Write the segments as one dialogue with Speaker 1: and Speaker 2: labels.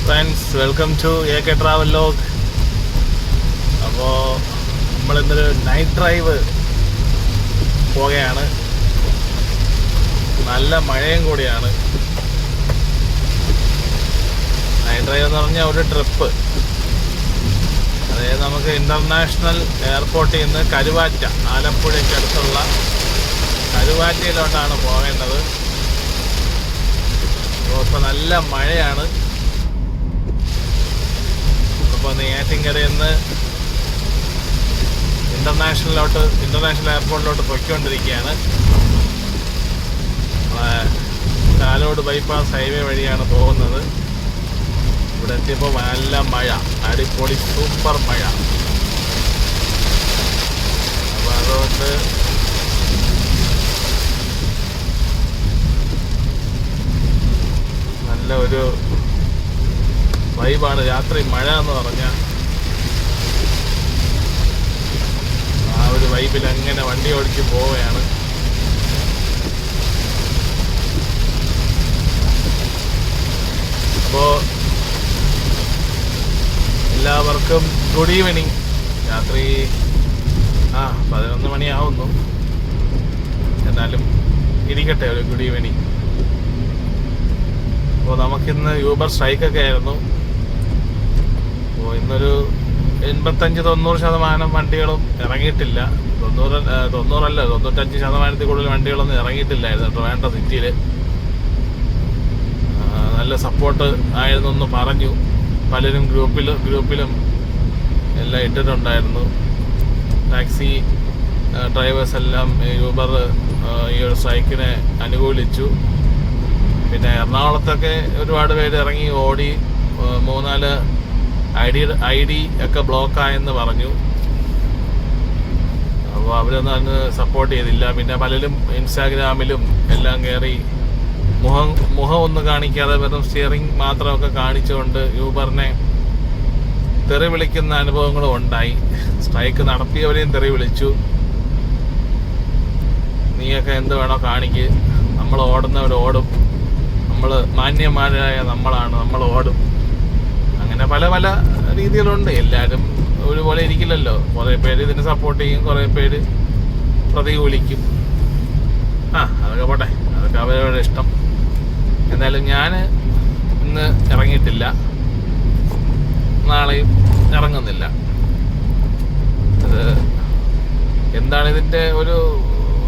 Speaker 1: Friends, welcome to AK travel log. അപ്പോൾ നമ്മളിന്നൊരു night drive പോവുകയാണ്. നല്ല മഴയും കൂടിയാണ്. നൈറ്റ് ഡ്രൈവ് എന്ന് പറഞ്ഞാൽ ഒരു ട്രിപ്പ്. അതായത് നമുക്ക് ഇൻ്റർനാഷണൽ എയർപോർട്ടിൽ നിന്ന് കരുവാറ്റ, ആലപ്പുഴയ്ക്ക് അടുത്തുള്ള കരുവാറ്റയിലോട്ടാണ് പോകേണ്ടത്. ഇപ്പോൾ നല്ല മഴയാണ്. അപ്പോൾ നെയ്യാറ്റിൻകരയിൽ നിന്ന് ഇൻ്റർനാഷണൽ എയർപോർട്ടിലോട്ട് പൊയ്ക്കൊണ്ടിരിക്കുകയാണ്. ചാലോട് ബൈപ്പാസ് ഹൈവേ വഴിയാണ് പോകുന്നത്. ഇവിടെ എത്തിയപ്പോൾ നല്ല മഴ, അടിപൊളി സൂപ്പർ മഴ. അപ്പോൾ അതുകൊണ്ട് നല്ല ഒരു വൈബാണ് രാത്രി മഴ എന്ന് പറഞ്ഞാൽ. ആ ഒരു വൈബിൽ അങ്ങനെ വണ്ടി ഓടിച്ച് പോവുകയാണ്. അപ്പോൾ എല്ലാവർക്കും ഗുഡ് ഈവനിങ്. രാത്രി 11 മണിയാവുന്നു. എന്നാലും ഇരിക്കട്ടെ, ഒരു ഗുഡ് ഈവനിങ്. അപ്പോൾ നമുക്കിന്ന് യൂബർ സ്ട്രൈക്കൊക്കെ ആയിരുന്നു. അപ്പോൾ ഇന്നൊരു 85-90% വണ്ടികളും ഇറങ്ങിയിട്ടില്ല. 95% കൂടുതൽ വണ്ടികളൊന്നും ഇറങ്ങിയിട്ടില്ലായിരുന്നു ട്രിവാൻഡ്രം സിറ്റിയിൽ. നല്ല സപ്പോർട്ട് ആയിരുന്നു എന്ന് പറഞ്ഞു. പലരും ഗ്രൂപ്പിലും എല്ലാം ഇട്ടിട്ടുണ്ടായിരുന്നു. ടാക്സി ഡ്രൈവേഴ്സ് എല്ലാം യൂബർ ഈ ഒരു സ്ട്രൈക്കിനെ അനുകൂലിച്ചു. പിന്നെ എറണാകുളത്തൊക്കെ ഒരുപാട് പേര് ഇറങ്ങി ഓടി. 3-4 ID ഒക്കെ ബ്ലോക്കായെന്ന് പറഞ്ഞു. അപ്പോൾ അവരൊന്നും അതിന് സപ്പോർട്ട് ചെയ്തില്ല. പിന്നെ പലരും ഇൻസ്റ്റാഗ്രാമിലും എല്ലാം കയറി മുഖം ഒന്നും കാണിക്കാതെ വെറും സ്റ്റിയറിംഗ് മാത്രമൊക്കെ കാണിച്ചുകൊണ്ട് യൂബറിനെ തെറി വിളിക്കുന്ന അനുഭവങ്ങളും ഉണ്ടായി. സ്ട്രൈക്ക് നടത്തിയവരെയും തെറി വിളിച്ചു. നീയൊക്കെ എന്ത് വേണോ കാണിക്ക്, നമ്മൾ ഓടുന്നവരോടും, നമ്മൾ മാന്യന്മാരായ നമ്മൾ ഓടും. അങ്ങനെ പല പല രീതികളുണ്ട്. എല്ലാവരും ഒരുപോലെ ഇരിക്കില്ലല്ലോ. കുറേ പേര് ഇതിന് സപ്പോർട്ട് ചെയ്യും, കുറേ പേര് പ്രതികൂലിക്കും. അതൊക്കെ പോട്ടെ, അതൊക്കെ അവരവരുടെ ഇഷ്ടം. എന്തായാലും ഞാൻ ഇന്ന് ഇറങ്ങിയിട്ടില്ല, നാളെയും ഇറങ്ങുന്നില്ല. അത് എന്താണ് ഇതിൻ്റെ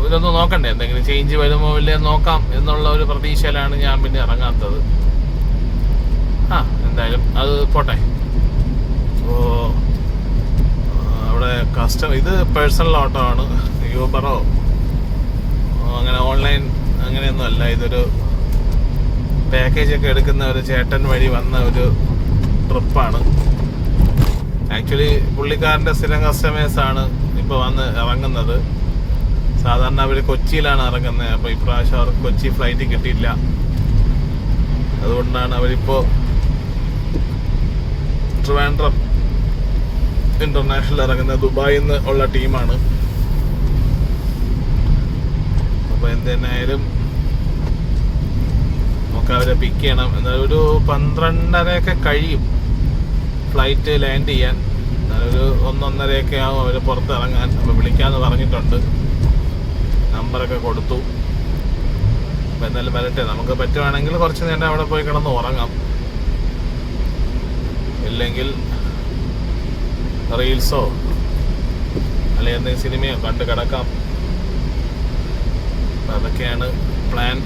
Speaker 1: ഇതൊന്നും നോക്കണ്ടേ, എന്തെങ്കിലും ചേഞ്ച് വരുമോ ഇല്ലേ നോക്കാം എന്നുള്ള ഒരു പ്രതീക്ഷയിലാണ് ഞാൻ പിന്നെ ഇറങ്ങാത്തത്. എന്തായാലും അത് പോട്ടെ. അപ്പോൾ അവിടെ ഇത് പേഴ്സണൽ ഓട്ടോ ആണ്. യൂബറോ അങ്ങനെ ഓൺലൈൻ അങ്ങനെയൊന്നും അല്ല. ഇതൊരു പാക്കേജൊക്കെ എടുക്കുന്ന ഒരു ചേട്ടൻ വഴി വന്ന ഒരു ട്രിപ്പാണ്. ആക്ച്വലി പുള്ളിക്കാരൻ്റെ സ്ഥിരം കസ്റ്റമേഴ്സാണ് ഇപ്പോൾ വന്ന് ഇറങ്ങുന്നത്. സാധാരണ അവർ കൊച്ചിയിലാണ് ഇറങ്ങുന്നത്. അപ്പോൾ ഇപ്രാവശ്യം അവർക്ക് കൊച്ചി ഫ്ലൈറ്റ് കിട്ടിയില്ല. അതുകൊണ്ടാണ് അവരിപ്പോൾ ട്രിവാൻഡ്രം ഇന്റർനാഷണൽ ഇറങ്ങുന്നത്. ദുബായിൽ നിന്ന് ഉള്ള ടീമാണ്. അപ്പോൾ എന്തിനായാലും നമുക്ക് അവരെ പിക്ക് ചെയ്യണം. എന്നാലും ഒരു 12:30 കഴിയും ഫ്ലൈറ്റ് ലാൻഡ് ചെയ്യാൻ. എന്നാലൊരു 1-1:30 ആവും അവർ പുറത്തിറങ്ങാൻ. അപ്പോൾ വിളിക്കാമെന്ന് പറഞ്ഞിട്ടുണ്ട്, നമ്പറൊക്കെ കൊടുത്തു. അപ്പോൾ എന്തായാലും വരട്ടെ. നമുക്ക് പറ്റുവാണെങ്കിൽ കുറച്ച് നേരം അവിടെ പോയി കിടന്ന് ഉറങ്ങാം. ഇല്ലെങ്കിൽ റീൽസോ അല്ലെങ്കിൽ എന്തെങ്കിലും സിനിമയോ കണ്ട് കിടക്കാം. അതൊക്കെയാണ് പ്ലാൻ.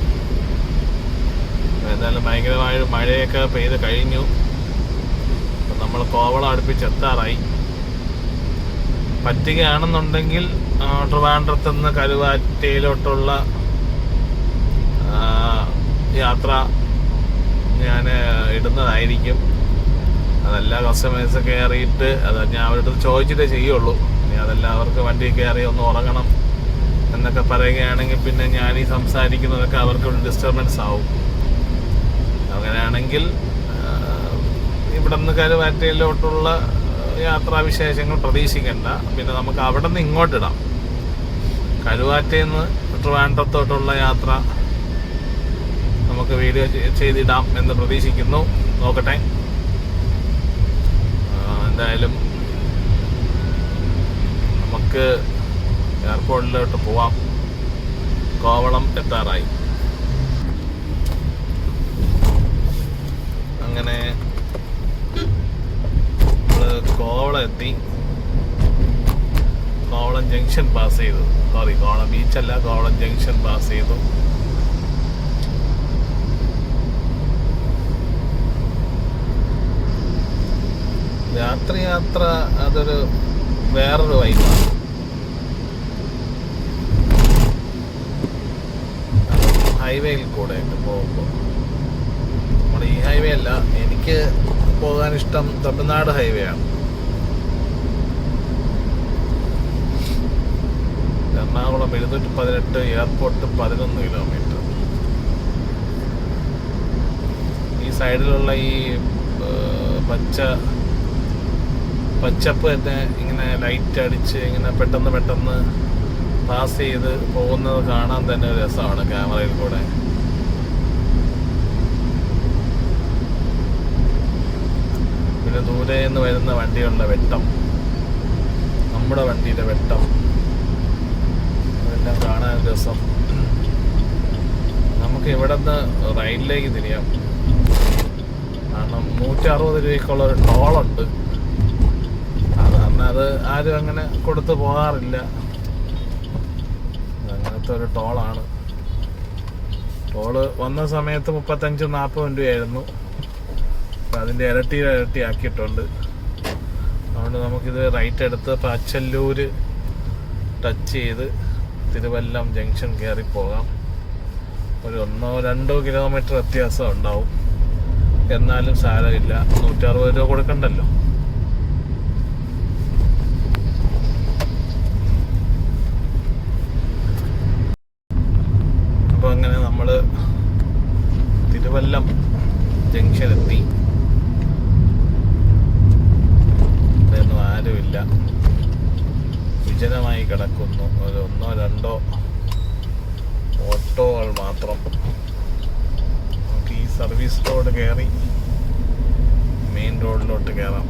Speaker 1: എന്തായാലും ഭയങ്കരമായ മഴയൊക്കെ പെയ്ത് കഴിഞ്ഞു. നമ്മൾ കോവളം അടുപ്പിച്ചെത്താറായി. പറ്റുകയാണെന്നുണ്ടെങ്കിൽ ട്രിവാൻഡ്രത്തുനിന്ന് കരുവാറ്റയിലോട്ടുള്ള യാത്ര ഞാൻ ഇടുന്നതായിരിക്കും. അതെല്ലാ കസ്റ്റമേഴ്സ് കയറിയിട്ട് ഞാൻ അവരുടെ ചോദിച്ചിട്ടേ ചെയ്യുള്ളൂ. ഇനി അതെല്ലാം അവർക്ക് വണ്ടി കയറി ഒന്ന് ഉറങ്ങണം എന്നൊക്കെ പറയുകയാണെങ്കിൽ പിന്നെ ഞാൻ ഈ സംസാരിക്കുന്നതൊക്കെ അവർക്കൊരു ഡിസ്റ്റർബൻസ് ആവും. അങ്ങനെയാണെങ്കിൽ ഇവിടെ നിന്ന് കരുവാറ്റയിലോട്ടുള്ള യാത്രാവിശേഷങ്ങൾ പ്രതീക്ഷിക്കേണ്ട. പിന്നെ നമുക്ക് അവിടെ നിന്ന് ഇങ്ങോട്ടിടാം. കരുവാറ്റയിൽ നിന്ന് ട്രിവാൻഡ്രത്തോട്ടുള്ള യാത്ര നമുക്ക് വീഡിയോ ചെയ്തിടാം എന്ന് പ്രതീക്ഷിക്കുന്നു. നോക്കട്ടെ. എന്തായാലും നമുക്ക് എയർപോർട്ടിലോട്ട് പോവാം. കോവളം എത്താറായി. അങ്ങനെ നമ്മള് കോവളം എത്തി. കോവളം ജംഗ്ഷൻ പാസ് ചെയ്തു. സോറി, കോവളം ബീച്ചല്ല, കോവളം ജംഗ്ഷൻ പാസ് ചെയ്തു. യാത്ര അതൊരു വേറൊരു വൈബാണ്. ഹൈവേയിൽ കൂടെ പോകുമ്പോൾ നമ്മുടെ ഈ ഹൈവേ അല്ല, എനിക്ക് പോകാൻ ഇഷ്ടം തമിഴ്നാട് ഹൈവേ ആണ്. Ernakulam 718, airport 11 kilometre. ഈ സൈഡിലുള്ള ഈ പച്ചപ്പ് തന്നെ ഇങ്ങനെ ലൈറ്റ് അടിച്ച് ഇങ്ങനെ പെട്ടെന്ന് പാസ് ചെയ്ത് പോകുന്നത് കാണാൻ തന്നെ ഒരു രസമാണ് ക്യാമറയിൽ കൂടെ. പിന്നെ ദൂരെ നിന്ന് വരുന്ന വണ്ടികളുടെ വെട്ടം, നമ്മുടെ വണ്ടിയുടെ വെട്ടം, അതെല്ലാം കാണാൻ രസം. നമുക്ക് ഇവിടെ നിന്ന് റൈഡിലേക്ക് തിരിയാം. കാരണം 160 രൂപയ്ക്കുള്ള ഒരു ടോളുണ്ട്. അത് ആരും അങ്ങനെ കൊടുത്ത് പോകാറില്ല. അങ്ങനത്തെ ഒരു ടോളാണ്. ടോള് വന്ന സമയത്ത് 35-40 രൂപയായിരുന്നു. അപ്പം അതിൻ്റെ ഇരട്ടി ആക്കിയിട്ടുണ്ട്. അതുകൊണ്ട് നമുക്കിത് റൈറ്റ് എടുത്ത് പച്ചല്ലൂര് ടച്ച് ചെയ്ത് തിരുവല്ലം ജംഗ്ഷൻ കയറി പോകാം. ഒരു 1-2 കിലോമീറ്റർ വ്യത്യാസം ഉണ്ടാവും. എന്നാലും സാരമില്ല, 160 രൂപ കൊടുക്കണ്ടല്ലോ. അപ്പോൾ അങ്ങനെ നമ്മൾ തിരുവല്ലം ജംഗ്ഷൻ എത്തി. ഇതൊന്നും ആരുമില്ല, വിജനമായി കിടക്കുന്നു. ഒരു 1-2 ഓട്ടോകൾ മാത്രം. നമുക്ക് ഈ സർവീസ് റോഡ് കയറി മെയിൻ റോഡിലോട്ട് കയറാം.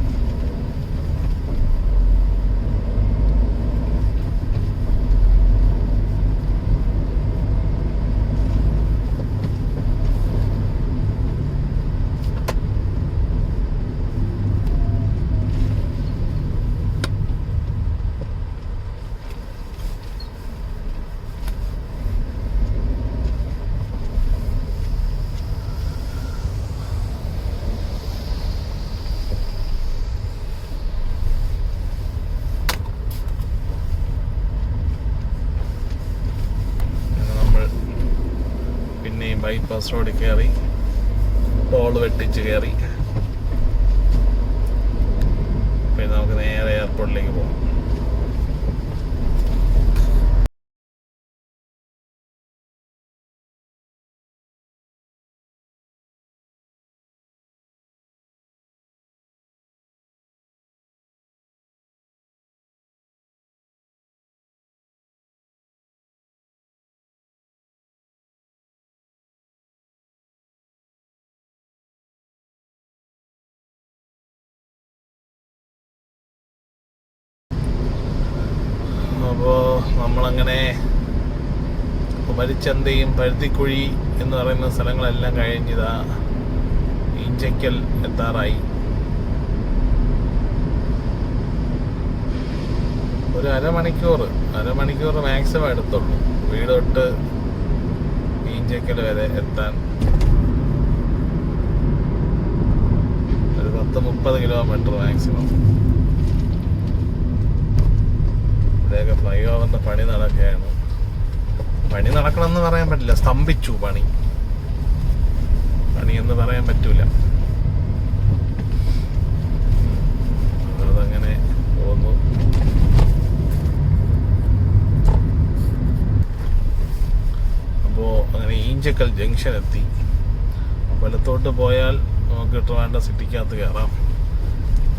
Speaker 1: ബൈപ്പാസ് റോഡിൽ കയറി ടോൾ വെട്ടിച്ച് കയറി. പിന്നെ നമുക്ക് നേരെ എയർപോർട്ടിലേക്ക് പോകാം. അപ്പോൾ നമ്മളങ്ങനെ കുമരിച്ചന്തയും പരുത്തിക്കുഴി എന്ന് പറയുന്ന സ്ഥലങ്ങളെല്ലാം കഴിഞ്ഞിതാ ഇഞ്ചക്കൽ എത്താറായി. ഒരു അരമണിക്കൂർ മാക്സിമം എടുത്തുള്ളൂ വീട് തൊട്ട് ഇഞ്ചക്കൽ വരെ എത്താൻ. ഒരു 10-30 കിലോമീറ്റർ മാക്സിമം. ഇവിടെയൊക്കെ ഫ്ലൈ ഓവറിന്റെ പണി നടക്കുകയാണ്. പണി നടക്കണമെന്ന് പറയാൻ പറ്റില്ല, സ്തംഭിച്ചു പണി എന്ന് പറയാൻ പറ്റൂല. അതങ്ങനെ പോകുന്നു. അപ്പോൾ അങ്ങനെ ഈഞ്ചക്കൽ ജംഗ്ഷൻ എത്തി. വലത്തോട്ട് പോയാൽ നമുക്ക് ട്രിവാൻഡ്രം സിറ്റിക്കകത്ത് കയറാം.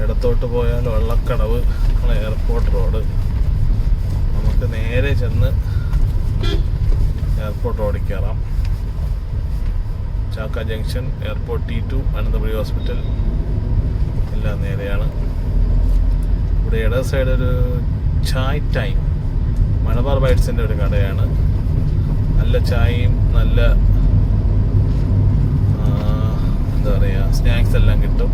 Speaker 1: ഇടത്തോട്ട് പോയാൽ വള്ളക്കടവ് എയർപോർട്ട് റോഡ്. നമുക്ക് നേരെ ചെന്ന് എയർപോർട്ട് റോഡിൽ കയറാം. Chakka junction, airport T2, Ananthapuri hospital എല്ലാം നേരെയാണ്. ഇവിടെ ഇട സൈഡ് ഒരു ചായ് ടൈം മലബാർ ബൈറ്റ്സിൻ്റെ ഒരു കടയാണ്. നല്ല ചായയും നല്ല എന്താ പറയുക സ്നാക്സ് എല്ലാം കിട്ടും.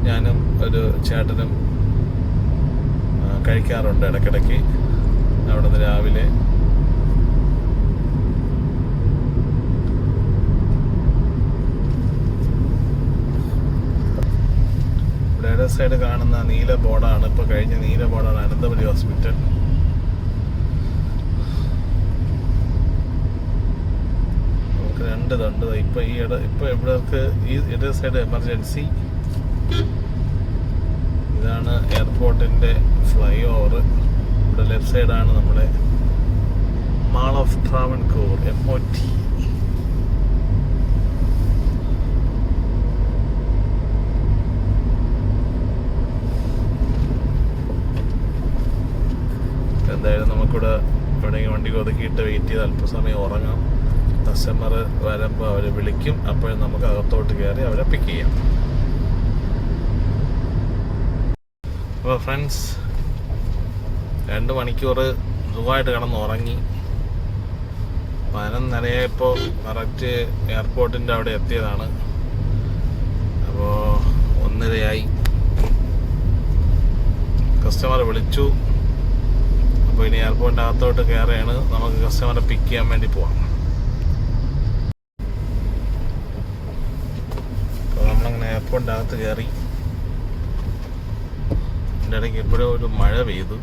Speaker 1: ഞാനും ഒരു ചേട്ടനും കഴിക്കാറുണ്ട് ഇടയ്ക്കിടയ്ക്ക് അവിടെ നിന്ന് രാവിലെ. ഇവിടെ സൈഡ് കാണുന്ന നീല ബോർഡാണ്, ഇപ്പോൾ കഴിഞ്ഞ നീല ബോർഡാണ് അനന്തപുരി ഹോസ്പിറ്റൽ. നമുക്ക് രണ്ട് തണ്ട് ഇപ്പൊ ഇവിടേക്ക് ഈ ഇടത് സൈഡ് എമർജൻസി. ഇതാണ് എയർപോർട്ടിന്റെ ഫ്ലൈ ഓവർ. ഇവിടെ ലെഫ്റ്റ് സൈഡാണ് നമ്മുടെ മാൾ ഓഫ് ട്രാവൻകൂർ MOT. എന്തായാലും നമുക്കിവിടെ എവിടെയെങ്കിലും വണ്ടി ഒതുക്കിയിട്ട് വെയിറ്റ് ചെയ്ത് അല്പസമയം ഉറങ്ങാം. കസ്റ്റമർ വരുമ്പോൾ അവർ വിളിക്കും, അപ്പോൾ നമുക്ക് അകത്തോട്ട് കയറി അവരെ പിക്ക് ചെയ്യാം. അപ്പോൾ ഫ്രണ്ട്സ് 2 മണിക്കൂർ സുഖമായിട്ട് കിടന്ന് ഉറങ്ങി. 11:30 കറക്റ്റ് എയർപോർട്ടിൻ്റെ അവിടെ എത്തിയതാണ്. അപ്പോൾ 1:30 കസ്റ്റമർ വിളിച്ചു. അപ്പോൾ ഇനി എയർപോർട്ടിൻ്റെ അകത്തോട്ട് കയറുകയാണ്. നമുക്ക് കസ്റ്റമറെ പിക്ക് ചെയ്യാൻ വേണ്ടി പോവാം. അപ്പോൾ നമ്മളങ്ങനെ എയർപോർട്ടിൻ്റെ അകത്ത് കയറി. എൻ്റെ ഇടയ്ക്ക് എപ്പോഴും ഒരു മഴ പെയ്തു.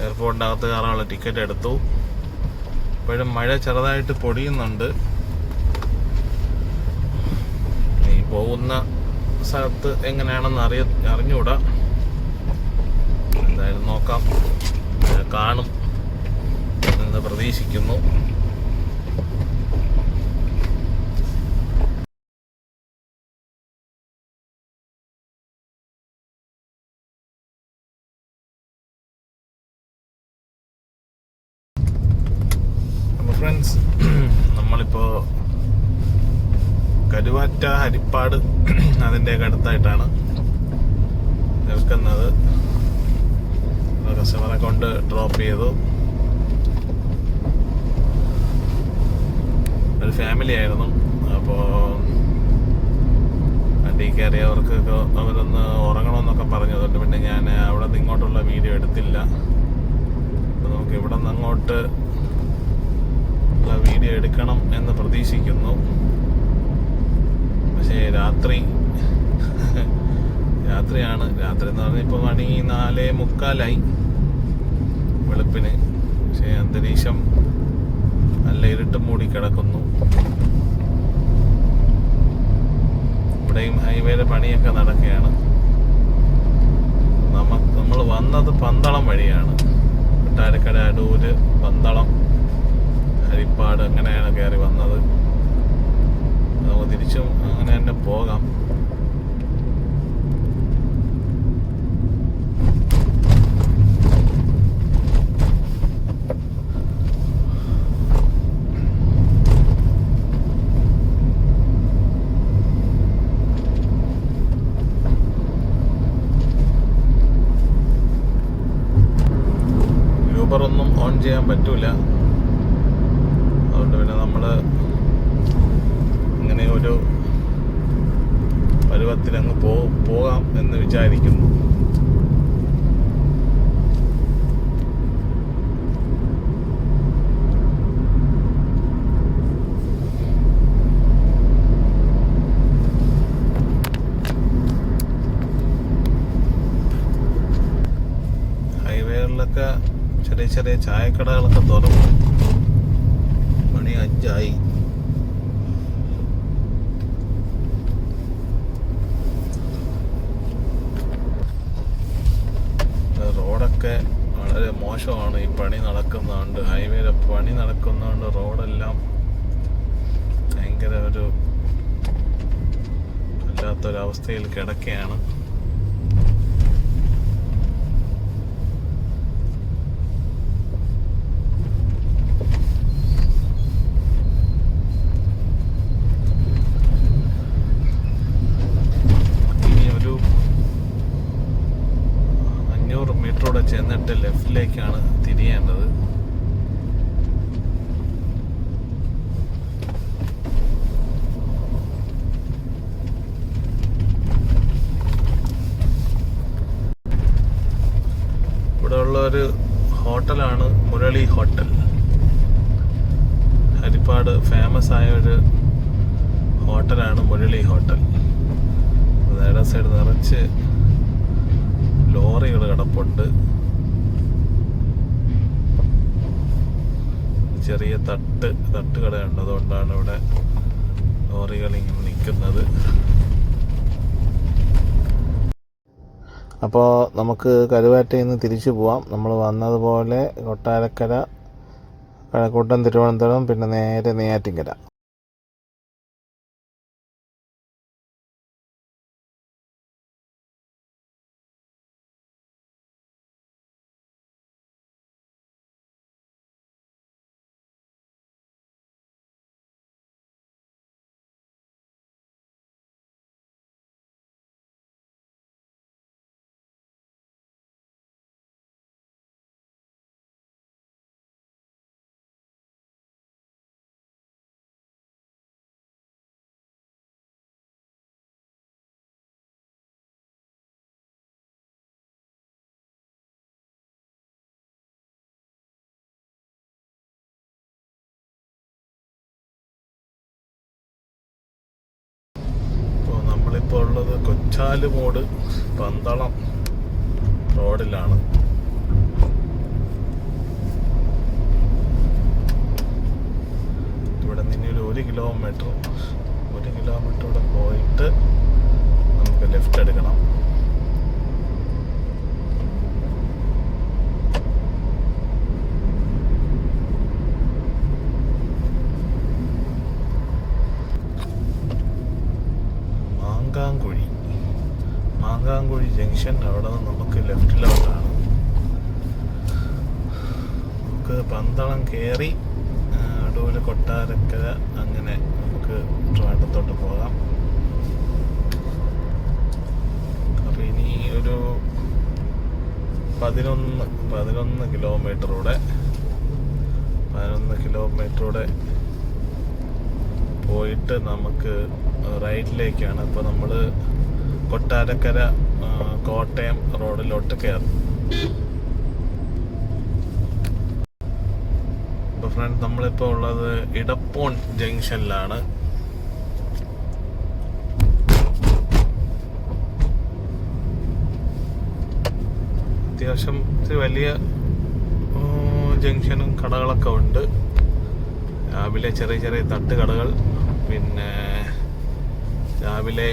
Speaker 1: എയർപോർട്ടിൻ്റെ അകത്ത് കയറാനുള്ള ടിക്കറ്റ് എടുത്തു. ഇപ്പോഴും മഴ ചെറുതായിട്ട് പൊടിയുന്നുണ്ട്. ഈ പോകുന്ന സ്ഥലത്ത് എങ്ങനെയാണെന്ന് അറിഞ്ഞുകൂടാ. എന്തായാലും നോക്കാം, കാണും എന്ന് പ്രതീക്ഷിക്കുന്നു. ഫ്രണ്ട്സ്, നമ്മളിപ്പോൾ കരുവാറ്റ ഹരിപ്പാട് അതിൻ്റെയൊക്കെ അടുത്തായിട്ടാണ് നിൽക്കുന്നത്. കസ്റ്റമറെ കൊണ്ട് ഡ്രോപ്പ് ചെയ്തു. ഒരു ഫാമിലി ആയിരുന്നു. അപ്പോൾ വണ്ടി കയറിയവർക്ക് അവരൊന്ന് ഉറങ്ങണമെന്നൊക്കെ പറഞ്ഞതുകൊണ്ട് പിന്നെ ഞാൻ അവിടെ നിന്ന് ഇങ്ങോട്ടുള്ള വീഡിയോ എടുത്തില്ല. അപ്പോൾ നമുക്ക് ഇവിടെ നിന്ന് അങ്ങോട്ട് വീഡിയോ എടുക്കണം എന്ന് പ്രതീക്ഷിക്കുന്നു. പക്ഷേ രാത്രിയാണ്. രാത്രി എന്ന് പറഞ്ഞാൽ ഇപ്പോൾ മണി 4:45 വെളുപ്പിന്. പക്ഷേ അന്തരീക്ഷം നല്ല ഇരുട്ട് മൂടി കിടക്കുന്നു. ഇവിടെയും ഹൈവേയുടെ പണിയൊക്കെ നടക്കുകയാണ്. നമ്മൾ വന്നത് പന്തളം വഴിയാണ്. കൊട്ടാരക്കര, അടൂര്, പന്തളം, ഹരിപ്പാട് അങ്ങനെയാണ് കയറി വന്നത്. നമുക്ക് തിരിച്ചും അങ്ങനെ തന്നെ പോകാം. യൂബറൊന്നും ഓൺ ചെയ്യാൻ പറ്റൂല. അതുകൊണ്ട് പിന്നെ നമ്മൾ ഇങ്ങനെ ഒരു പരുവത്തിലങ്ങ് പോകാം എന്ന് വിചാരിക്കുന്നു. ഹൈവേകളിലൊക്കെ ചെറിയ ചെറിയ ചായക്കടകളൊക്കെ തുറന്നു. മണി 5 റോഡൊക്കെ വളരെ മോശമാണ്. ഈ പണി നടക്കുന്നതുകൊണ്ട്, ഹൈവേയിലെ പണി നടക്കുന്നതുകൊണ്ട് റോഡെല്ലാം ഭയങ്കര ഒരു വല്ലാത്തൊരവസ്ഥയിൽ കിടക്കുകയാണ്. ചെന്നിട്ട് ലെഫ്റ്റിലേക്കാണ് തിരിയേണ്ടത്. ഇവിടെ ഉള്ള ഒരു ഹോട്ടലാണ് മുരളി ഹോട്ടൽ. ഹരിപ്പാട് ഫേമസ് ആയ ഒരു ഹോട്ടലാണ് മുരളി ഹോട്ടൽ. ഇട സൈഡ് നിറച്ച് ലോറികൾ കിടപ്പുണ്ട്. ചെറിയ തട്ടുകടയുണ്ട്, അതുകൊണ്ടാണ് ഇവിടെ ലോറികൾ ഇങ്ങനെ നിൽക്കുന്നത്. അപ്പോൾ നമുക്ക് കരുവാറ്റയിൽ നിന്ന് തിരിച്ചു പോവാം. നമ്മൾ വന്നതുപോലെ കൊട്ടാരക്കര, കഴക്കൂട്ടം, തിരുവനന്തപുരം, പിന്നെ നേരെ നെയ്യാറ്റിൻകര. നമ്മളിപ്പോൾ ഉള്ളത് കൊച്ചാലുമൂട് പന്തളം റോഡിലാണ്. ഇവിടെ നിന്ന് ഒരു കിലോമീറ്റർ കൂടെ പോയിട്ട് നമുക്ക് ലെഫ്റ്റ് എടുക്കണം. മാങ്കാങ്കുഴി ജംഗ്ഷൻ, അവിടെ നിന്ന് നമുക്ക് ലെഫ്റ്റിലോട്ടാണ്. നമുക്ക് പന്തളം കയറി അടൂര്, കൊട്ടാരക്കര, അങ്ങനെ നമുക്ക് ട്രിവാൻഡ്രത്തോട്ട് പോകാം. അപ്പം ഇനി ഒരു 11 കിലോമീറ്ററൂടെ പോയിട്ട് നമുക്ക് റൈറ്റിലേക്കാണ്. അപ്പോൾ നമ്മൾ കൊട്ടാരക്കര കോട്ടയം റോഡിലോട്ട് കയറും. അപ്പോൾ ഫ്രണ്ട്, നമ്മളിപ്പോൾ ഉള്ളത് ഇടപ്പോൺ ജംഗ്ഷനിലാണ്. അത്യാവശ്യം വലിയ ജംഗ്ഷനും കടകളൊക്കെ ഉണ്ട്. രാവിലെ ചെറിയ തട്ടുകടകൾ, പിന്നെ രാവിലെ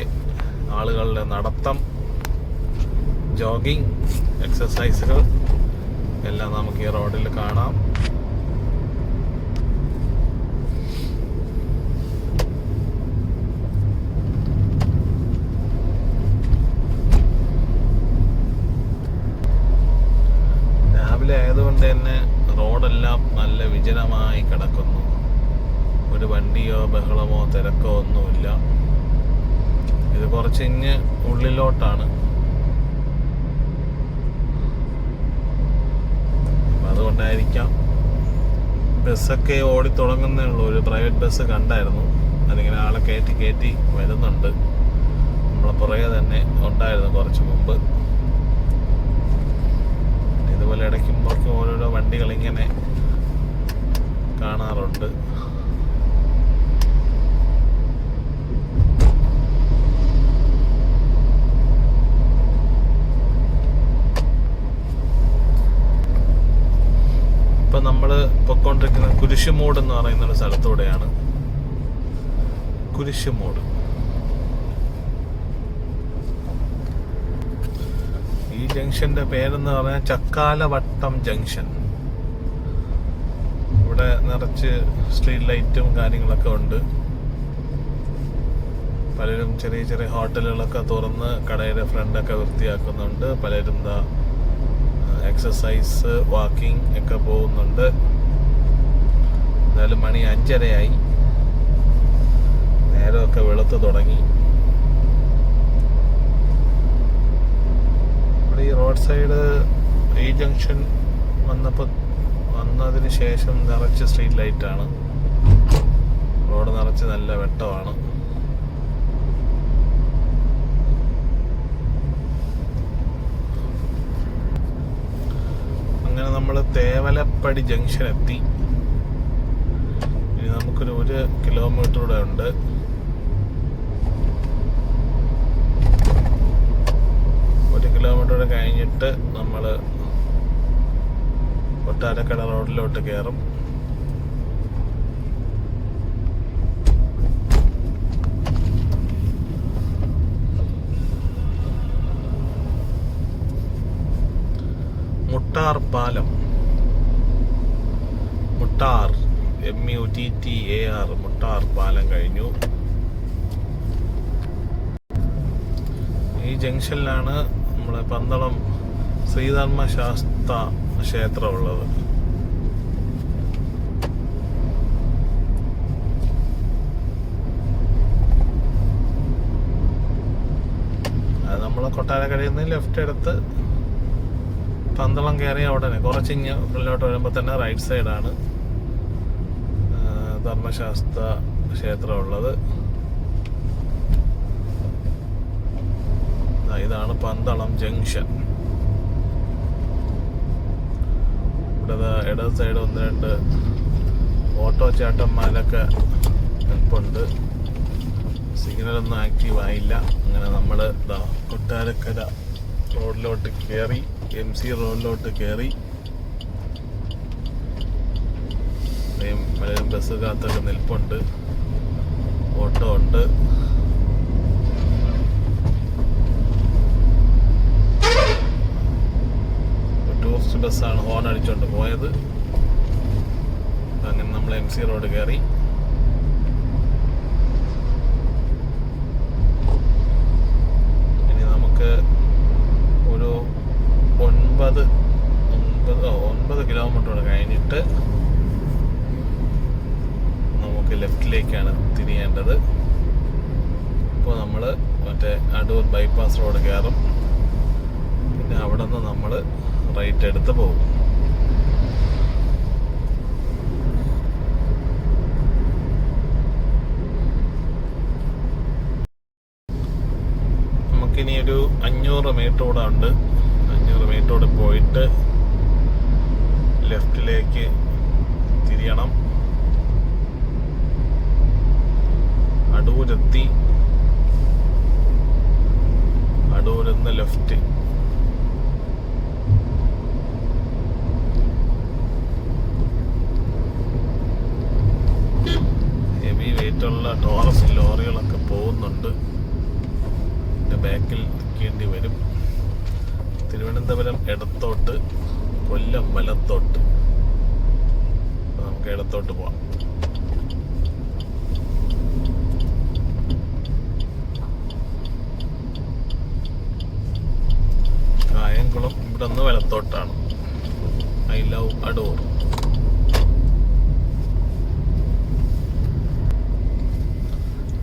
Speaker 1: ആളുകളുടെ നടത്തം, ജോഗിങ്, എക്സസൈസുകൾ എല്ലാം നമുക്ക് ഈ റോഡിൽ കാണാം. രാവിലെ ആയതുകൊണ്ട് തന്നെ റോഡെല്ലാം നല്ല വിജനമായി കിടക്കുന്നു. ഒരു വണ്ടിയോ ബഹളമോ തിരക്കോ ഒന്നുമില്ല. ഇത് കുറച്ചിങ്ങ് ഉള്ളിലോട്ടാണ്, അതുകൊണ്ടായിരിക്കാം ബസ്സൊക്കെ ഓടിത്തുടങ്ങുന്നേ ഉള്ളൂ. ഒരു പ്രൈവറ്റ് ബസ് കണ്ടായിരുന്നു, അതിങ്ങനെ ആളെ കയറ്റി വരുന്നുണ്ട്. നമ്മളെ പുറകെ തന്നെ ഉണ്ടായിരുന്നു കുറച്ച് മുമ്പ്. ഇതുപോലെ ഇടയ്ക്കുമ്പോഴേക്കും ഓരോരോ വണ്ടികളിങ്ങനെ കാണാറുണ്ട്. ഇപ്പം നമ്മൾ പൊയ്ക്കൊണ്ടിരിക്കുന്ന കുരിശുമൂട് എന്ന് പറയുന്നൊരു സ്ഥലത്തൂടെയാണ്. കുരിശുമൂട്, ഈ ഈ ജംഗ്ഷന്റെ പേരെന്ന് പറഞ്ഞാൽ ചക്കാലവട്ടം ജംഗ്ഷൻ. ഇവിടെ നിറച്ച് സ്ട്രീറ്റ് ലൈറ്റും കാര്യങ്ങളൊക്കെ ഉണ്ട്. പലരും ചെറിയ ചെറിയ ഹോട്ടലുകളൊക്കെ തുറന്ന് കടയുടെ ഫ്രണ്ടൊക്കെ വൃത്തിയാക്കുന്നുണ്ട്. പലരും എക്സസൈസ് വാക്കിംഗ് ഒക്കെ പോകുന്നുണ്ട്. എന്തായാലും മണി 5:30 നേരമൊക്കെ വെളുത്ത് തുടങ്ങി. ഇവിടെ ഈ റോഡ് സൈഡ് ഈ ജംഗ്ഷൻ വന്നതിന് ശേഷം നിറച്ച് സ്ട്രീറ്റ് ലൈറ്റാണ്. റോഡ് നിറച്ച് നല്ല വെട്ടമാണ്. അങ്ങനെ നമ്മൾ തേവലപ്പടി ജംഗ്ഷൻ എത്തി. ഇനി നമുക്കൊരു 1 കിലോമീറ്റർ കൂടെ ഉണ്ട്. കിലോമീറ്റർ കഴിഞ്ഞിട്ട് നമ്മൾ കൊട്ടാരക്കട റോഡിലോട്ട് കയറും. മുട്ടാർ പാലം, മുട്ടാർ MUTTAR മുട്ടാർ പാലം കഴിഞ്ഞു. ഈ ജംഗ്ഷനിലാണ് നമ്മുടെ പന്തളം ശ്രീധർമ്മശാസ്ത്ര ക്ഷേത്രം ഉള്ളത്. അത് നമ്മൾ കൊട്ടാരക്കരയിൽ നിന്ന് ലെഫ്റ്റ് എടുത്ത് പന്തളം കയറിയ ഉടനെ കുറച്ചിങ്ങ് ഉള്ളിലോട്ട് വരുമ്പോൾ തന്നെ റൈറ്റ് സൈഡാണ് ധർമ്മശാസ്ത്ര ക്ഷേത്രം ഉള്ളത്. ഇതാണ് പന്തളം ജംഗ്ഷൻ. ഇവിടെ ഇടത് സൈഡ് 1-2 ഓട്ടോ ചേട്ടന്മാരൊക്കെ നിൽപ്പുണ്ട്. സിഗ്നലൊന്നും ആക്റ്റീവ് ആയില്ല. അങ്ങനെ നമ്മൾ കൊട്ടാരക്കര റോഡിലോട്ട് കയറി, MC റോഡിലോട്ട് കയറി. പലരും ബസ് കാത്തൊക്കെ നിൽപ്പുണ്ട്. ഓട്ടോ ഉണ്ട്. ടൂറിസ്റ്റ് ബസ്സാണ് ഹോൺ അടിച്ചോണ്ട് പോയത്. അങ്ങനെ നമ്മൾ MC റോഡ് കയറി. ഇനി നമുക്ക് ഒരു 9 കിലോമീറ്റർ കഴിഞ്ഞിട്ട് നമുക്ക് ലെഫ്റ്റിലേക്കാണ് തിരിയേണ്ടത്. ഇപ്പോൾ നമ്മൾ മറ്റേ അടൂർ ബൈപ്പാസ് റോഡ് കയറും. പിന്നെ അവിടെ നിന്ന് നമ്മൾ റൈറ്റ് എടുത്ത് പോകും. നമുക്കിനി ഒരു 500 മീറ്റർ കൂടെ ഉണ്ട്. 500 മീറ്റർ കൂടെ പോയിട്ട് ലെഫ്റ്റിലേക്ക് തിരിയണം. അടൂരെത്തി. അടൂരിൽ നിന്ന് ലെഫ്റ്റ്. ഹെവി വെയിറ്റുള്ള ടോറസ് ലോറികളൊക്കെ പോകുന്നുണ്ട്. എൻ്റെ ബാക്കിൽ നിൽക്കേണ്ടി വരും. തിരുവനന്തപുരം ഇടത്തോട്ട്, കൊല്ലം വലത്തോട്ട്. നമുക്ക് ഇടത്തോട്ട് പോവാം. കായംകുളം ഇവിടെ നിന്ന് വലത്തോട്ടാണ്. I love Adoor.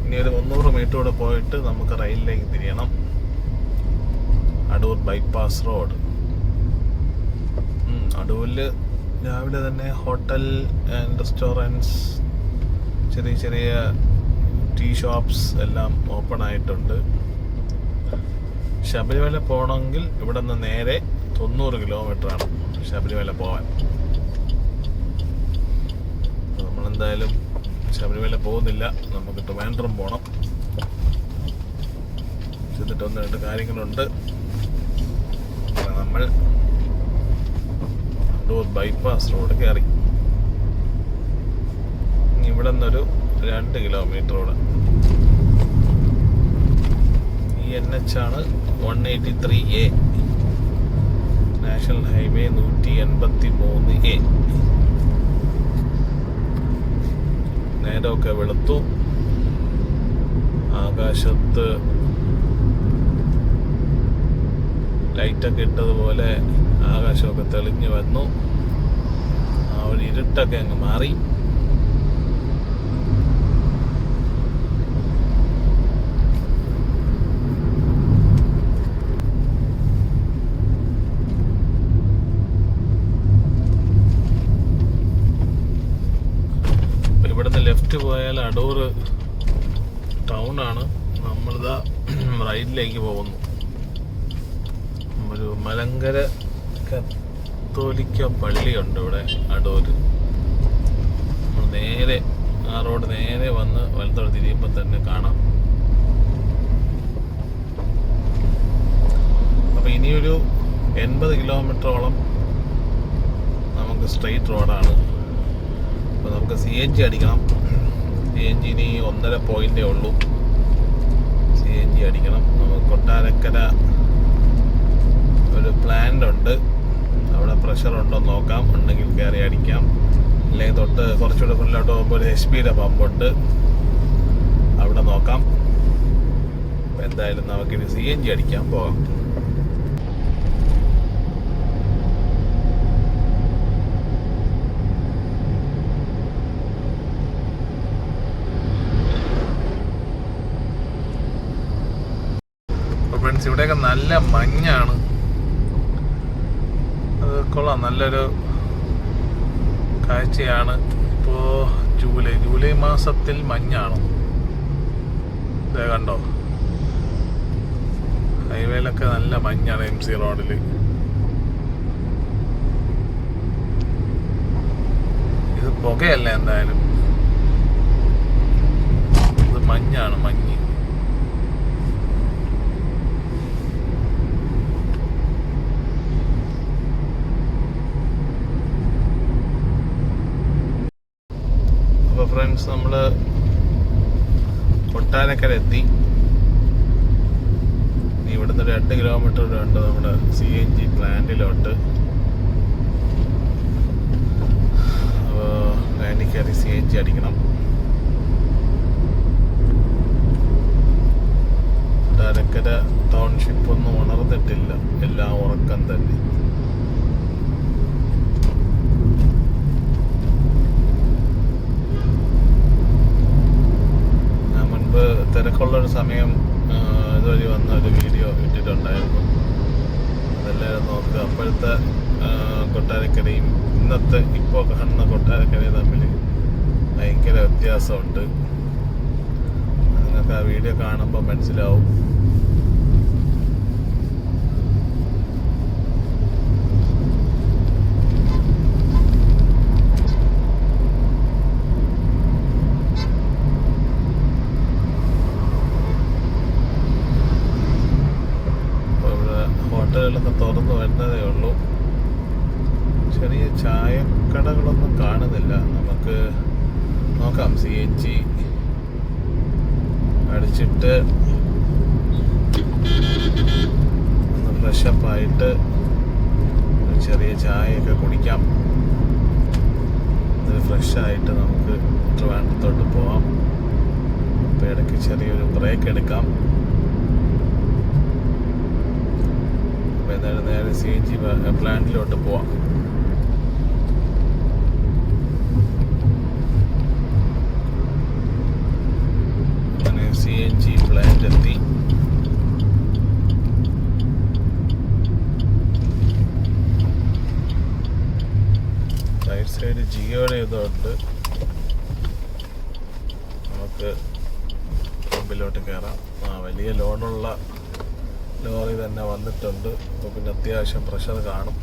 Speaker 1: ഇനി ഒരു 300 മീറ്റർ കൂടെ പോയിട്ട് നമുക്ക് റൈലിലേക്ക് തിരിയണം. Adoor bypass road. അടൂരിൽ രാവിലെ തന്നെ ഹോട്ടൽ ആൻഡ് റെസ്റ്റോറൻറ്റ്സ്, ചെറിയ ചെറിയ ടീ ഷോപ്സ് എല്ലാം ഓപ്പൺ ആയിട്ടുണ്ട്. ശബരിമല പോകണമെങ്കിൽ ഇവിടെ നിന്ന് നേരെ 90 കിലോമീറ്ററാണ് ശബരിമല പോകാൻ. നമ്മളെന്തായാലും ശബരിമല പോകുന്നില്ല. നമുക്ക് ട്രിവാൻഡ്രം പോകണം. ചെന്നിട്ട് 1-2 കാര്യങ്ങളുണ്ട്. നമ്മൾ അടൂർ ബൈപ്പാസ് റോഡ് കയറി. ഇവിടെ നിന്നൊരു 2 കിലോമീറ്റർ കൂടെ. ഈ NH ആണ് 183A. National highway 183A. നേരമൊക്കെ വെളുത്തു. ആകാശത്ത് ലൈറ്റൊക്കെ ഇട്ടതുപോലെ ആകാശമൊക്കെ തെളിഞ്ഞു വന്നു. ആ ഒരു ഇരുട്ടൊക്കെ അങ്ങ് മാറി. ഇവിടുന്ന് ലെഫ്റ്റ് പോയാൽ അടൂർ ടൗൺ ആണ്. നമ്മളിതാ റൈറ്റിലേക്ക് പോകുന്നു. ഒരു മലങ്കര കത്തോലിക്ക പള്ളിയുണ്ട് ഇവിടെ അടൂര്. നമ്മൾ നേരെ ആ റോഡ് നേരെ വന്ന് വലത്തോട് തിരിയുമ്പോൾ തന്നെ കാണാം. അപ്പോൾ ഇനിയൊരു 80 കിലോമീറ്ററോളം നമുക്ക് സ്ട്രെയിറ്റ് റോഡാണ്. അപ്പോൾ നമുക്ക് CNG അടിക്കണം. CNG ഇനി 1.5 പോയിന്റേ ഉള്ളൂ. CNG അടിക്കണം. നമുക്ക് കൊട്ടാരക്കര ഒരു പ്ലാന്റ് ഉണ്ട്. അവിടെ പ്രഷർ ഉണ്ടോ നോക്കാം. ഉണ്ടെങ്കിൽ കയറി അടിക്കാം. അല്ലെങ്കിൽ തൊട്ട് കുറച്ചുകൂടെ മുന്നിലോട്ട് പോകുമ്പോൾ ഒരു HP-യുടെ പമ്പുണ്ട്, അവിടെ നോക്കാം. അപ്പോൾ എന്തായാലും നമുക്കിനി CNG അടിക്കാൻ പോകാം. ഫ്രണ്ട്സ്, ഇവിടെയൊക്കെ നല്ല മഞ്ഞാണ്. അത് കൊള്ളാം, നല്ലൊരു കാഴ്ചയാണ്. ഇപ്പോൾ ജൂലൈ മാസത്തിൽ മഞ്ഞാണ്. ഇത് കണ്ടോ, ഹൈവേയിലൊക്കെ നല്ല മഞ്ഞാണ്. MC റോഡിൽ ഇത് പുകയല്ല, എന്തായാലും ഇത് മഞ്ഞാണ്, മഞ്ഞ്. ഫ്രണ്ട്സ്, നമ്മൾ കൊട്ടാരക്കര എത്തി. ഇവിടുന്ന് 2 കിലോമീറ്റർ ഉണ്ട് നമ്മുടെ CNG പ്ലാന്റിലോട്ട്. പ്ലാന്റിൽ കയറി CNG അടിക്കണം. കൊട്ടാരക്കര ടൗൺഷിപ്പ് ഒന്നും ഉണർന്നിട്ടില്ല, എല്ലാം ഉറക്കം തന്നെ. തിരക്കുള്ളൊരു സമയം ഇതുവഴി വന്ന ഒരു വീഡിയോ ഇട്ടിട്ടുണ്ടായിരുന്നു. അതെല്ലാവരും നോക്കുക. അപ്പോഴത്തെ കൊട്ടാരക്കരയും ഇന്നത്തെ ഇപ്പോൾ കാണുന്ന കൊട്ടാരക്കരയും തമ്മിൽ ഭയങ്കര വ്യത്യാസമുണ്ട്. നിങ്ങൾക്ക് ആ വീഡിയോ കാണുമ്പോൾ മനസ്സിലാവും. ഹോട്ടലുകളൊക്കെ തുറന്നു വരുന്നതേ ഉള്ളൂ. ചെറിയ ചായക്കടകളൊന്നും കാണുന്നില്ല. നമുക്ക് നോക്കാം. CNG അടിച്ചിട്ട് ഒന്ന് ഫ്രഷപ്പായിട്ട് ചെറിയ ചായയൊക്കെ കുടിക്കാം. ഇത് ഫ്രഷായിട്ട് നമുക്ക് ട്രിവാൻഡ്രത്തോട്ട് പോവാം. അപ്പോൾ ഇടയ്ക്ക് ചെറിയൊരു ബ്രേക്ക് എടുക്കാം. എന്തായാലും നേരെ CNG പ്ലാന്റിലോട്ട് പോവാം. അങ്ങനെ CNG പ്ലാന്റ് എത്തി. റൈറ്റ് സൈഡ് ജിയോയുടെ ഇതുണ്ട്. നമുക്ക് മുമ്പിലോട്ട് കയറാം. വലിയ ലോണുള്ള ലോറി തന്നെ വന്നിട്ടുണ്ട്. അപ്പോൾ പിന്നെ അത്യാവശ്യം പ്രഷർ കാണും.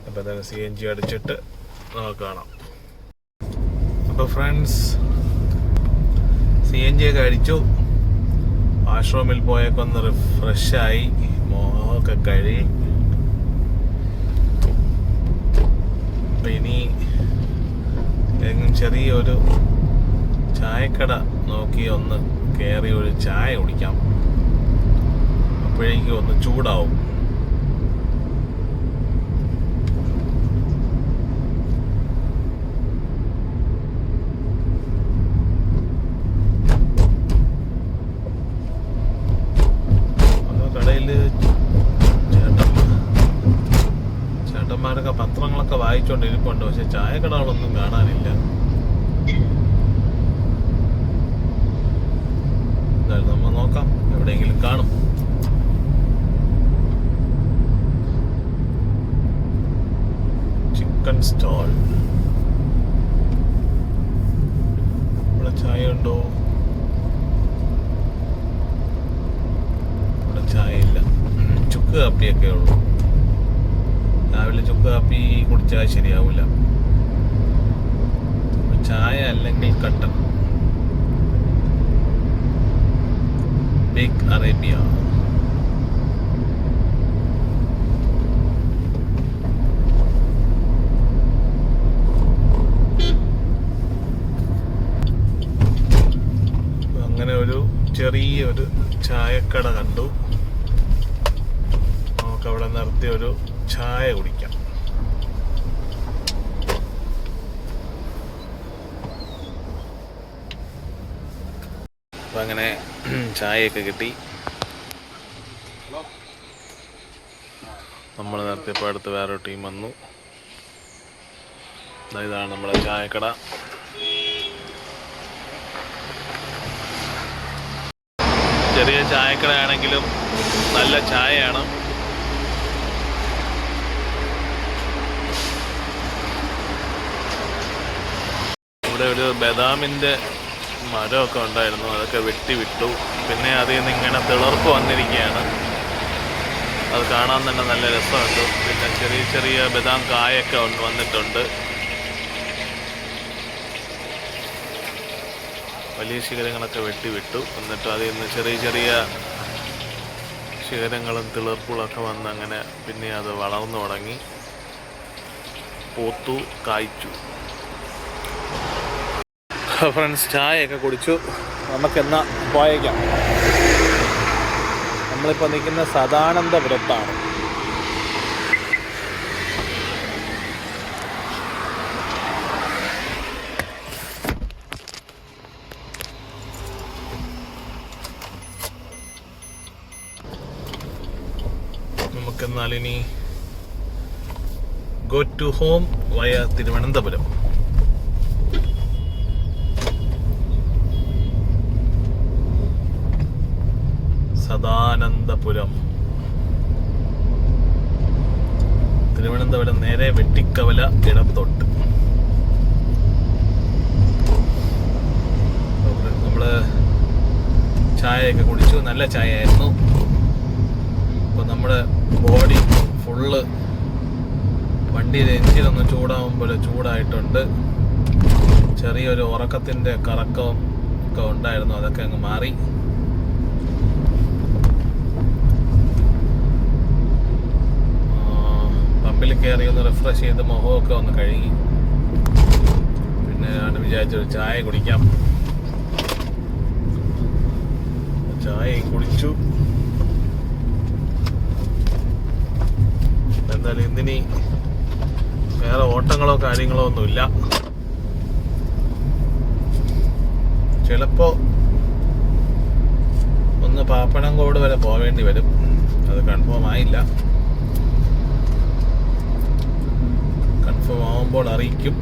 Speaker 1: അപ്പോൾ തന്നെ CNG അടിച്ചിട്ട് നമുക്ക് കാണാം. അപ്പോൾ ഫ്രണ്ട്സ്, CNG ഒക്കെ അടിച്ചു. വാഷ്റൂമിൽ പോയൊക്കെ ഒന്ന് റിഫ്രഷായി, മോഹമൊക്കെ കഴുകി. അപ്പം ഇനി ചെറിയൊരു ചായക്കട നോക്കി ഒന്ന് കയറി ഒരു ചായ കുടിക്കാം. അപ്പോഴേക്കും ഒന്ന് ചൂടാവും. കടയിൽ ചേട്ടന്മാരൊക്കെ പത്രങ്ങളൊക്കെ വായിച്ചുകൊണ്ടിരിപ്പുണ്ട്. പക്ഷെ ചായക്കടകളൊന്നും കാണാനില്ല. എന്തായാലും നമ്മൾ നോക്കാം, എവിടെയെങ്കിലും കാണും. Chicken stall. ഇവിടെ ചായ ഉണ്ടോ? ഇവിടെ ചായ ഇല്ല. ചുക്ക് കാപ്പിയൊക്കെ ഉള്ളു. രാവിലെ ചുക്ക് കാപ്പി കുടിച്ചാൽ ശരിയാവില്ല. ചായ അല്ലെങ്കിൽ കട്ടൻ. Bake Arabia. അങ്ങനെ ഒരു ചെറിയൊരു ചായക്കട കണ്ടു. നമുക്കവിടെ നിർത്തി ഒരു ചായ കുടിക്കാം. അപ്പം അങ്ങനെ ചായയൊക്കെ കിട്ടി. നമ്മൾ നിർത്തിയപ്പോൾ അടുത്ത് വേറൊരു ടീം വന്നു. ഇതാണ് നമ്മുടെ ചായക്കട. ചെറിയ ചായക്കടയാണെങ്കിലും നല്ല ചായയാണ്. ഇവിടെ ഒരു ബദാമിൻ്റെ മരമൊക്കെ ഉണ്ടായിരുന്നു, അതൊക്കെ വെട്ടിവിട്ടു. പിന്നെ അതിൽ നിന്ന് ഇങ്ങനെ തിളർപ്പ് വന്നിരിക്കുകയാണ്. അത് കാണാൻ തന്നെ നല്ല രസമുണ്ട്. പിന്നെ ചെറിയ ചെറിയ ബദാം കായൊക്കെ വന്നിട്ടുണ്ട്. വലിയ ശിഖരങ്ങളൊക്കെ വെട്ടിവിട്ടു. എന്നിട്ട് അതിൽ നിന്ന് ചെറിയ ചെറിയ ശിഖരങ്ങളും തിളർപ്പുകളൊക്കെ വന്ന് അങ്ങനെ പിന്നെ അത് വളർന്നു തുടങ്ങി, പൂത്തു, കായ്ച്ചു. ഫ്രണ്ട്സ്, ചായയൊക്കെ കുടിച്ചു. നമുക്കെന്നാ പോയേക്കാം. നമ്മളിപ്പോൾ നിൽക്കുന്ന സദാനന്ദപുരത്താണ്. നമുക്കെന്നാലിനി ഗോ ടു ഹോം വയ തിരുവനന്തപുരം. സദാനന്ദപുരം, തിരുവനന്തപുരം നേരെ വെട്ടിക്കവല ഇടത്തോട്ട്. നമ്മള് ചായയൊക്കെ കുടിച്ചു. നല്ല ചായ ആയിരുന്നു. അപ്പോൾ നമ്മുടെ ബോഡി ഫുള്ള് വണ്ടിയുടെ എഞ്ചിനൊന്ന് ചൂടാകുമ്പോൾ ചൂടായിട്ടുണ്ട്. ചെറിയൊരു ഉറക്കത്തിൻ്റെ കറക്കം ഒക്കെ ഉണ്ടായിരുന്നു, അതൊക്കെ അങ്ങ് മാറി. പമ്പിൽ കയറി ഒന്ന് റിഫ്രഷ് ചെയ്ത് മുഖമൊക്കെ ഒന്ന് കഴുകി. പിന്നെ ഞാൻ വിചാരിച്ചൊരു ചായ കുടിക്കാം. ചായയും കുടിച്ചു. എന്തായാലും ഇന്നിനി വേറെ ഓട്ടങ്ങളോ കാര്യങ്ങളോ ഒന്നുമില്ല. ചിലപ്പോൾ ഒന്ന് പാപ്പനംകോട് വരെ പോവേണ്ടി വരും. അത് കൺഫേം ആയില്ല. കൺഫേം ആവുമ്പോൾ അറിയിക്കും.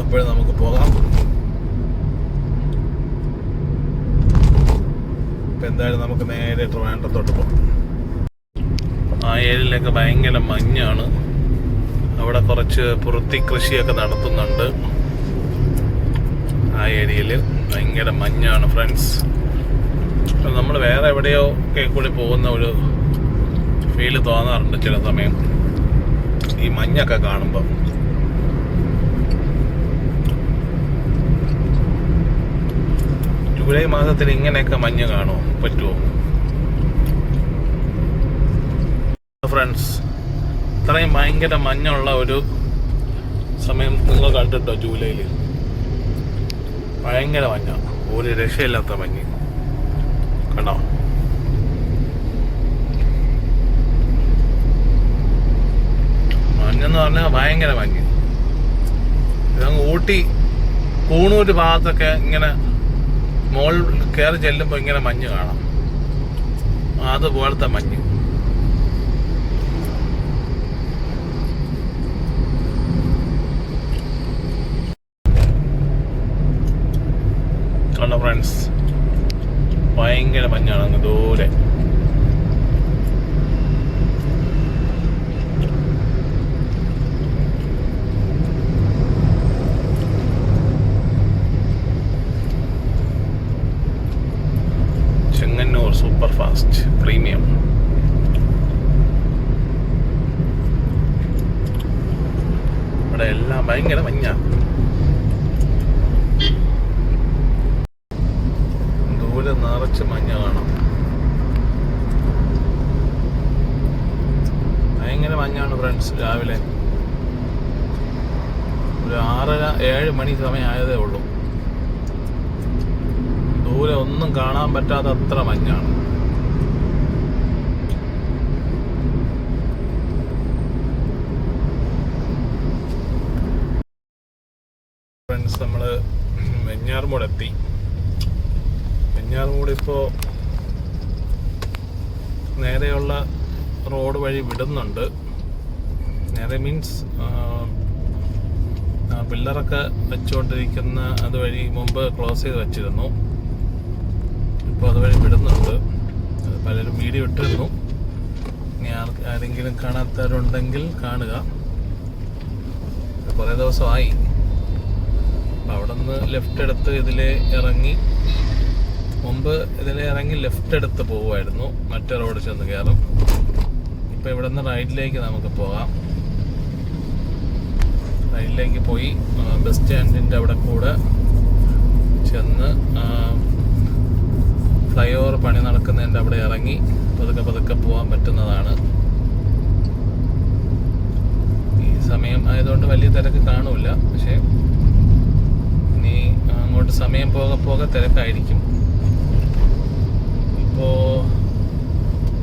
Speaker 1: അപ്പോഴും നമുക്ക് പോകാം. ഇപ്പം എന്തായാലും നമുക്ക് നേരെ ട്രിവാൻഡ്രത്തോട്ട് പോകാം. ആ ഏരിയയിലൊക്കെ ഭയങ്കര മഞ്ഞാണ്. അവിടെ കുറച്ച് പുറത്തി കൃഷിയൊക്കെ നടത്തുന്നുണ്ട്. ആ ഏരിയയിൽ ഭയങ്കര മഞ്ഞാണ് ഫ്രണ്ട്സ്. നമ്മൾ വേറെ എവിടെയോ ഒക്കെ കൂടി പോകുന്ന ഒരു ഫീല് തോന്നാറുണ്ട് ചില സമയം ഈ മഞ്ഞൊക്കെ കാണുമ്പോൾ. ജൂലൈ മാസത്തിൽ ഇങ്ങനെയൊക്കെ മഞ്ഞ് കാണുമോ? പറ്റുമോ ഫ്രണ്ട്സ്? ഇത്രയും ഭയങ്കര മഞ്ഞുള്ള ഒരു സമയം നിങ്ങൾ കണ്ടിട്ടോ? ജൂലൈയിൽ ഭയങ്കര മഞ്ഞ. ഒരു രക്ഷയില്ലാത്ത മഞ്ഞ് കണ്ടോ. മഞ്ഞെന്ന് പറഞ്ഞാൽ ഭയങ്കര മഞ്ഞ്. ഇതങ്ങ് ഊട്ടി കൂണൂര് ഭാഗത്തൊക്കെ ഇങ്ങനെ മോൾ കയറി ചെല്ലുമ്പോൾ ഇങ്ങനെ മഞ്ഞ് കാണാം. അതുപോലത്തെ മഞ്ഞ്. കണ്ടോ ഫ്രണ്ട്സ്, ഭയങ്കര മഞ്ഞാണ് അങ്ങ് ദൂരെ. Chengannur super fast premium. ഇവിടെ എല്ലാം ഭയങ്കര മഞ്ഞ. ദൂരെ നിറച്ച് മഞ്ഞ കാണാം. ഭയങ്കര മഞ്ഞാണ് ഫ്രണ്ട്സ്. രാവിലെ ഒരു 6-7 മണി സമയമായതേ ഉള്ളൂ. ദൂരെ ഒന്നും കാണാൻ പറ്റാത്ത അത്ര മഞ്ഞാണ്. ഫ്രണ്ട്സ്, നമ്മള് വെഞ്ഞാറമൂട് എത്തി. വെഞ്ഞാറമൂട് ഇപ്പോൾ നേരെയുള്ള റോഡ് വഴി വിടുന്നുണ്ട്. നേരെ മീൻസ് പില്ലറൊക്കെ വെച്ചുകൊണ്ടിരിക്കുന്ന അതുവഴി മുമ്പ് ക്ലോസ് ചെയ്ത് വെച്ചിരുന്നു. ഇപ്പോൾ അതുവഴി വിടുന്നുണ്ട്. പലരും വീഡിയോ ഇട്ടിരുന്നു. ഇനി ആരെങ്കിലും കാണാത്തവരുണ്ടെങ്കിൽ കാണുക. കുറേ ദിവസമായി. അവിടെ നിന്ന് ലെഫ്റ്റ് എടുത്ത് ഇതിലെ ഇറങ്ങി, മുമ്പ് ഇതിലെ ഇറങ്ങി ലെഫ്റ്റ് എടുത്ത് പോവുമായിരുന്നു, മറ്റേ റോഡ് ചെന്ന് കയറും. ഇപ്പോൾ ഇവിടെ നിന്ന് റൈറ്റിലേക്ക് നമുക്ക് പോകാം. റൈറ്റിലേക്ക് പോയി ബസ് സ്റ്റാൻഡിൻ്റെ അവിടെ കൂടെ ചെന്ന് ഫ്ലൈ ഓവർ പണി നടക്കുന്നതിൻ്റെ അവിടെ ഇറങ്ങി പതുക്കെ പോകാൻ പറ്റുന്നതാണ്. ഈ സമയം ആയതുകൊണ്ട് വലിയ തിരക്ക് കാണൂല. പക്ഷേ ഇനി അങ്ങോട്ട് സമയം പോകെ തിരക്കായിരിക്കും. ഇപ്പോൾ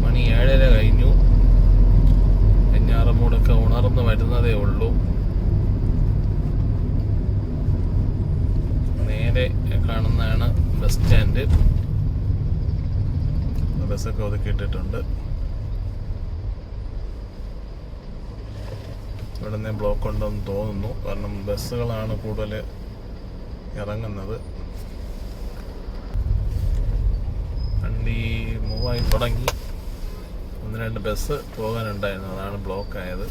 Speaker 1: മണി 7:30 കഴിഞ്ഞു. വെഞ്ഞാറമൂടൊക്കെ ഉണർന്ന് വരുന്നതേ ഉള്ളൂ. നേരെ കാണുന്നതാണ് ബസ് സ്റ്റാൻഡ്. ബസ്സൊക്കെ ഒതുക്കിയിട്ടിട്ടുണ്ട്. ഇവിടെ നിന്ന് ബ്ലോക്ക് ഉണ്ടെന്ന് തോന്നുന്നു. കാരണം ബസ്സുകളാണ് കൂടുതൽ ഇറങ്ങുന്നത്. വണ്ടി മൂവായി തുടങ്ങി. 1-2 ബസ് പോകാനുണ്ടായിരുന്നു, അതാണ് ബ്ലോക്കായത്.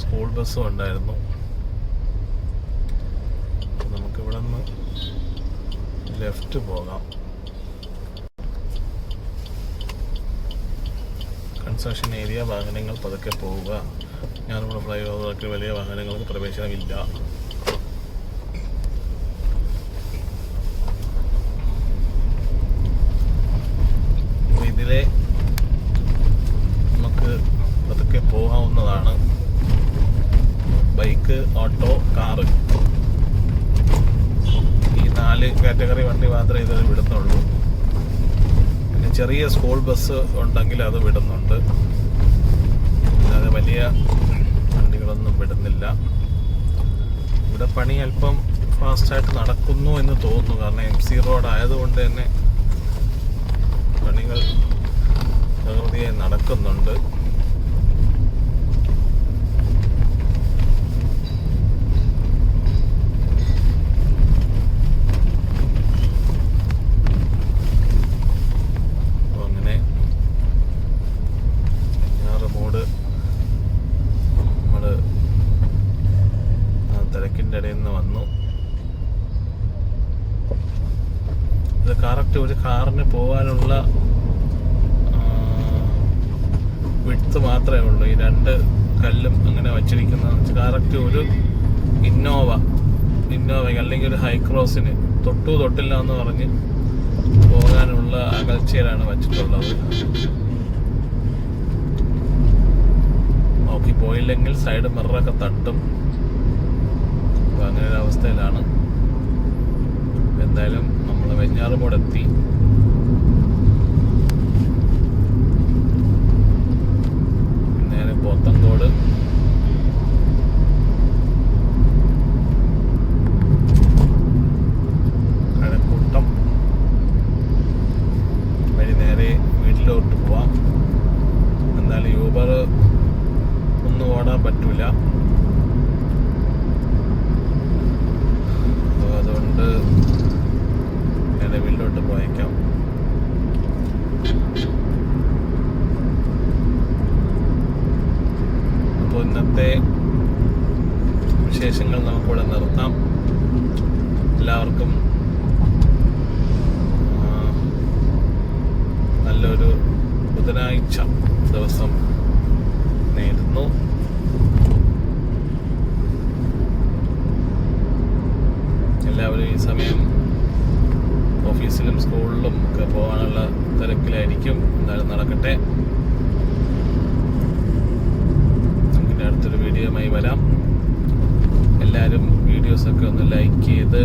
Speaker 1: സ്കൂൾ ബസ്സും ഉണ്ടായിരുന്നു. നമുക്കിവിടെ നിന്ന് ലെഫ്റ്റ് പോകാം. കൺസ്ട്രക്ഷൻ ഏരിയ, വാഹനങ്ങൾ പതുക്കെ പോവുക. ഞാനിവിടെ ഫ്ലൈ ഓവർക്ക് വലിയ വാഹനങ്ങൾക്ക് പ്രവേശനമില്ല. ഇതിലെ നമുക്ക് പതുക്കെ പോകാവുന്നതാണ്. ബൈക്ക്, ഓട്ടോ, കാറ്, ഈ 4 കാറ്റഗറി വണ്ടി മാത്രമേ ഇതിൽ വിടുന്നുള്ളൂ. പിന്നെ ചെറിയ സ്കൂൾ ബസ് ഉണ്ടെങ്കിൽ അത് വിടുന്നുണ്ട്. അല്ലാതെ വലിയ വണ്ടികളൊന്നും വിടുന്നില്ല. ഇവിടെ പണി അല്പം ഫാസ്റ്റായിട്ട് നടക്കുന്നു എന്ന് തോന്നുന്നു. കാരണം MC റോഡ് ആയതുകൊണ്ട് തന്നെ പണികൾ പ്രകൃതിയായി നടക്കുന്നുണ്ട്. ഇടയിൽ നിന്ന് വന്നു. ഇത് കറക്റ്റ് ഒരു കാറിന് പോകാനുള്ള വിഡ്ത്ത് മാത്രമേ ഉള്ളൂ. ഈ 2 കല്ലും അങ്ങനെ വച്ചിരിക്കുന്നത് കറക്റ്റ് ഒരു ഇന്നോവയ്ക്ക് അല്ലെങ്കിൽ ഒരു ഹൈക്രോസിന് തൊട്ടില്ല എന്ന് പറഞ്ഞ് പോകാനുള്ള അകൽച്ചയിലാണ് വച്ചിട്ടുള്ളത്. പോയില്ലെങ്കിൽ സൈഡ് മിററൊക്കെ തട്ടും. അപ്പോൾ അങ്ങനെ ഒരു അവസ്ഥയിലാണ്. എന്തായാലും നമ്മൾ വെഞ്ഞാറുമൂട് എത്തി. നേരെ പോത്തങ്കോട്, കഴക്കൂട്ടം വഴി നേരെ വീട്ടിലോട്ട് പോവാം. എന്തായാലും യൂബർ ഒന്നും ഓടാൻ പറ്റൂല. അതുകൊണ്ട് നേരെ വീട്ടിലോട്ട് പോയേക്കാം. അപ്പോൾ ഇന്നത്തെ വിശേഷങ്ങൾ നമുക്കിവിടെ നിർത്താം. എല്ലാവർക്കും നല്ലൊരു ബുധനാഴ്ച ദിവസം നേരുന്നു. എല്ലാവരും ഈ സമയം ഓഫീസിലും സ്കൂളിലും ഒക്കെ പോകാനുള്ള തിരക്കിലായിരിക്കും. എന്തായാലും നടക്കട്ടെ. നമുക്കിൻ്റെ അടുത്തൊരു വീഡിയോയുമായി വരാം. എല്ലാവരും വീഡിയോസൊക്കെ ഒന്ന് ലൈക്ക് ചെയ്ത്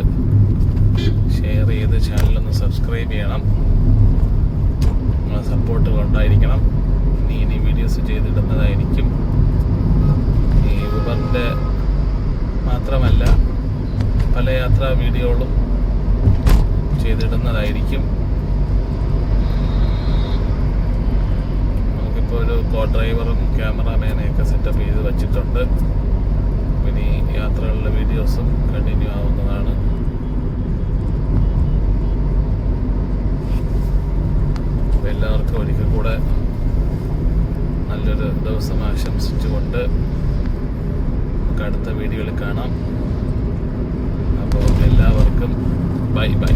Speaker 1: ഷെയർ ചെയ്ത് ചാനലൊന്ന് സബ്സ്ക്രൈബ് ചെയ്യണം. നിങ്ങളെ സപ്പോർട്ടുകൾ ഉണ്ടായിരിക്കണം. ഇനി വീഡിയോസ് ചെയ്തിടുന്നതായിരിക്കും. ഈ യൂബറിൻ്റെ മാത്രമല്ല പല യാത്രാ വീഡിയോകളും ചെയ്തിടുന്നതായിരിക്കും. നമുക്കിപ്പോൾ ഒരു കോ ഡ്രൈവറും ക്യാമറാമാനെയൊക്കെ സെറ്റപ്പ് ചെയ്ത് വച്ചിട്ടുണ്ട്. പിന്നെ ഈ യാത്രകളുടെ വീഡിയോസും കണ്ടിന്യൂ ആവുന്നതാണ്. അപ്പോൾ എല്ലാവർക്കും ഒരിക്കൽ കൂടെ നല്ലൊരു ദിവസം ആശംസിച്ചുകൊണ്ട് നമുക്ക് അടുത്ത വീഡിയോയിൽ കാണാം. അപ്പോൾ എല്ലാവർക്കും ബൈ ബൈ.